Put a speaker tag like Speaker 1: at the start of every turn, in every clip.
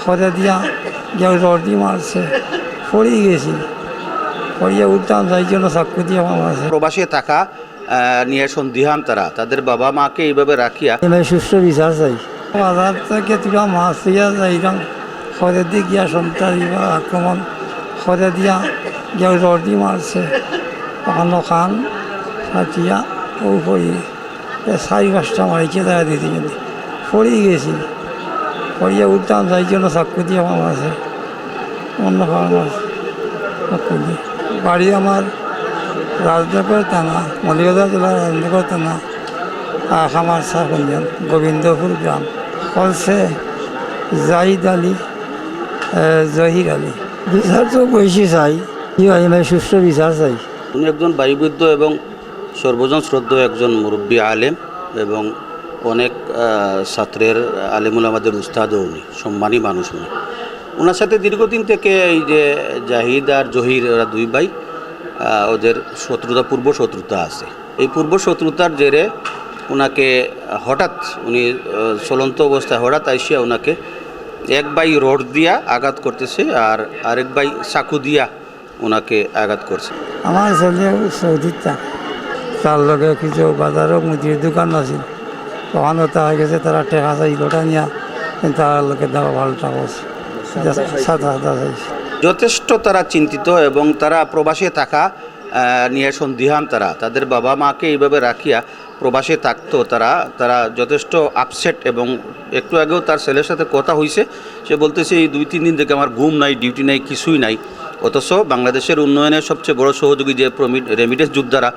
Speaker 1: খদে দিয়া কেউ রডি মারছে, পড়িয়ে গেছি, পড়িয়ে উঠতাম যাই জন্য চাকু দিয়ে মারছে।
Speaker 2: প্রবাসে থাকা নিয়ে সন্দিহান তারা তাদের বাবা মাকে এইভাবে রাখিয়া
Speaker 1: এবার সুস্থ বিচার চাই। বাজার থেকে তুলা মাছ দিয়া যাইলাম, খদে দিয়ে গিয়া সন্ত্রাসী বা আক্রমণ, খদে দিয়া কেউ রডি মারছে, ওখানে খান ফাটিয়া ও পড়ি 4-5টা মারিকে দেখা দিতে গেলে পড়িয়ে গেছি, পড়িয়ে উঠতাম যাই জন্য চাকু দিয়ে মারছে, অন্য খাওয়া চাকু দিয়ে। বাড়ি আমার রাজনগর থানা, মলিবাজার জেলার রাজনগর থানা, খামার সাহঞ্জন, গোবিন্দপুর গ্রাম। ফলসে জাহিদ আলী, জহির আলী। বিচার তো বেশি চাই, কি হয় মানে সুস্থ বিচার চাই।
Speaker 2: উনি একজন বায়ুবৃদ্ধ এবং সর্বজন শ্রদ্ধেয় একজন মুরব্বী আলেম এবং অনেক ছাত্রের আলেমুল আমাদের উস্তাদও উনি, সম্মানী মানুষ উনি। ওনার সাথে দীর্ঘদিন থেকে এই যে জাহিদ আর জহির ওরা দুই ভাই, ওদের শত্রুতা, পূর্ব শত্রুতা আছে। এই পূর্ব শত্রুতার জেরে ওনাকে হঠাৎ উনি চলন্ত অবস্থায় হঠাৎ আইসিয়া ওনাকে এক ভাই রড দিয়া আঘাত করতেছে আর আরেক ভাই চাকু দিয়া ওনাকে আঘাত করছে।
Speaker 1: আমার ছেলে সৌদির থাকে, তার লগে কিছু বাজারও মুদির দোকান আছিল, ওখানে তারা গেছে, তারা টেকা চাইল, ওটা নিয়ে তার লোকে দেওয়া ভালোটা করছে, 7,000 চাইছে।
Speaker 2: যথেষ্ট তারা চিন্তিত এবং তারা প্রবাসে থাকা নিয়ে সন্দিহান তারা তাদের বাবা মাকে এইভাবে রাখিয়া প্রবাসে থাকতো তারা যথেষ্ট আপসেট। এবং একটু আগেও তার ছেলের সাথে কথা হয়েছে, সে বলতেছে এই 2-3 দিন থেকে আমার ঘুম নাই, ডিউটি নাই, কিছুই নাই। অথচ বাংলাদেশের উন্নয়নের সবচেয়ে বড় সহযোগী যে রেমিটেন্স যোদ্ধারা,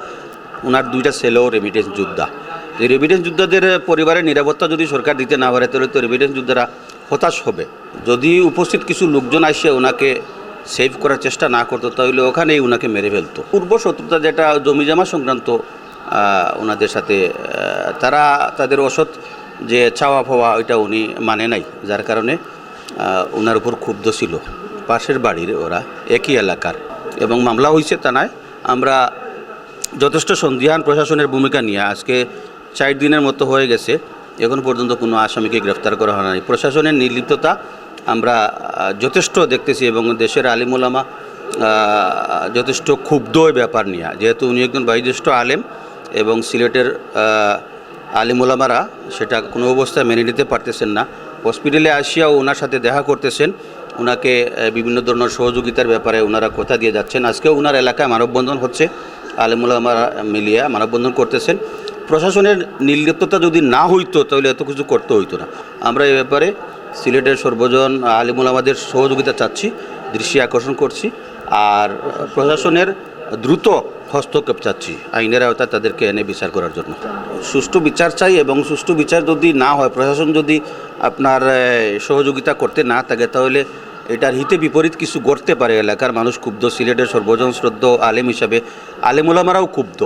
Speaker 2: ওনার 2টা ছেলেও রেমিটেন্স যোদ্ধা। এই রেমিটেন্স যোদ্ধাদের পরিবারের নিরাপত্তা যদি সরকার দিতে না পারে তাহলে তো রেমিটেন্স যোদ্ধারা হতাশ হবে। যদি উপস্থিত কিছু লোকজন আসে ওনাকে সেভ করার চেষ্টা না করতো তাহলে ওখানেই ওনাকে মেরে ফেলতো। পূর্ব শত্রুতা যেটা জমিজমা সংক্রান্ত ওনাদের সাথে, তারা তাদের অসৎ যে চাওয়া পাওয়া ওইটা উনি মানে নাই, যার কারণে ওনার উপর ক্ষুব্ধ ছিল। পাশের বাড়ির ওরা, একই এলাকার, এবং মামলা হয়েছে থানায়। আমরা যথেষ্ট সন্দিহান প্রশাসনের ভূমিকা নিয়ে আজকে 4 দিনের মতো হয়ে গেছে, এখন পর্যন্ত কোনো আসামিকে গ্রেফতার করা হয় নাই। প্রশাসনের নির্লিপ্ততা আমরা যথেষ্ট দেখতেছি এবং দেশের আলিম ওলামা যথেষ্ট ক্ষুব্ধ ওই ব্যাপার নিয়ে, যেহেতু উনি একজন বয়োজ্যেষ্ঠ আলেম এবং সিলেটের আলিম ওলামারা সেটা কোনো অবস্থায় মেনে নিতে পারতেছেন না। হসপিটালে আসিয়াও ওনার সাথে দেখা করতেছেন, ওনাকে বিভিন্ন ধরনের সহযোগিতার ব্যাপারে ওনারা কথা দিয়ে যাচ্ছেন। আজকেও ওনার এলাকায় মানববন্ধন হচ্ছে, আলিম ওলামারা মিলিয়া মানববন্ধন করতেছেন। প্রশাসনের নির্লিপ্ততা যদি না হইতো তাহলে এত কিছু করতে হইতো না। আমরা এই ব্যাপারে সিলেটের সর্বজন আলিম ওলামাদের সহযোগিতা চাচ্ছি, দৃষ্টি আকর্ষণ করছি, আর প্রশাসনের দ্রুত হস্তক্ষেপ চাচ্ছি আইনের আওতায় তাদেরকে এনে বিচার করার জন্য। সুষ্ঠু বিচার চাই এবং সুষ্ঠু বিচার যদি না হয়, প্রশাসন যদি আপনার সহযোগিতা করতে না থাকে তাহলে এটার হিতে বিপরীত কিছু ঘটতে পারে। এলাকার মানুষ ক্ষুব্ধ, সিলেটের সর্বজন শ্রদ্ধ আলেম হিসাবে আলেম ওলামারাও ক্ষুব্ধ।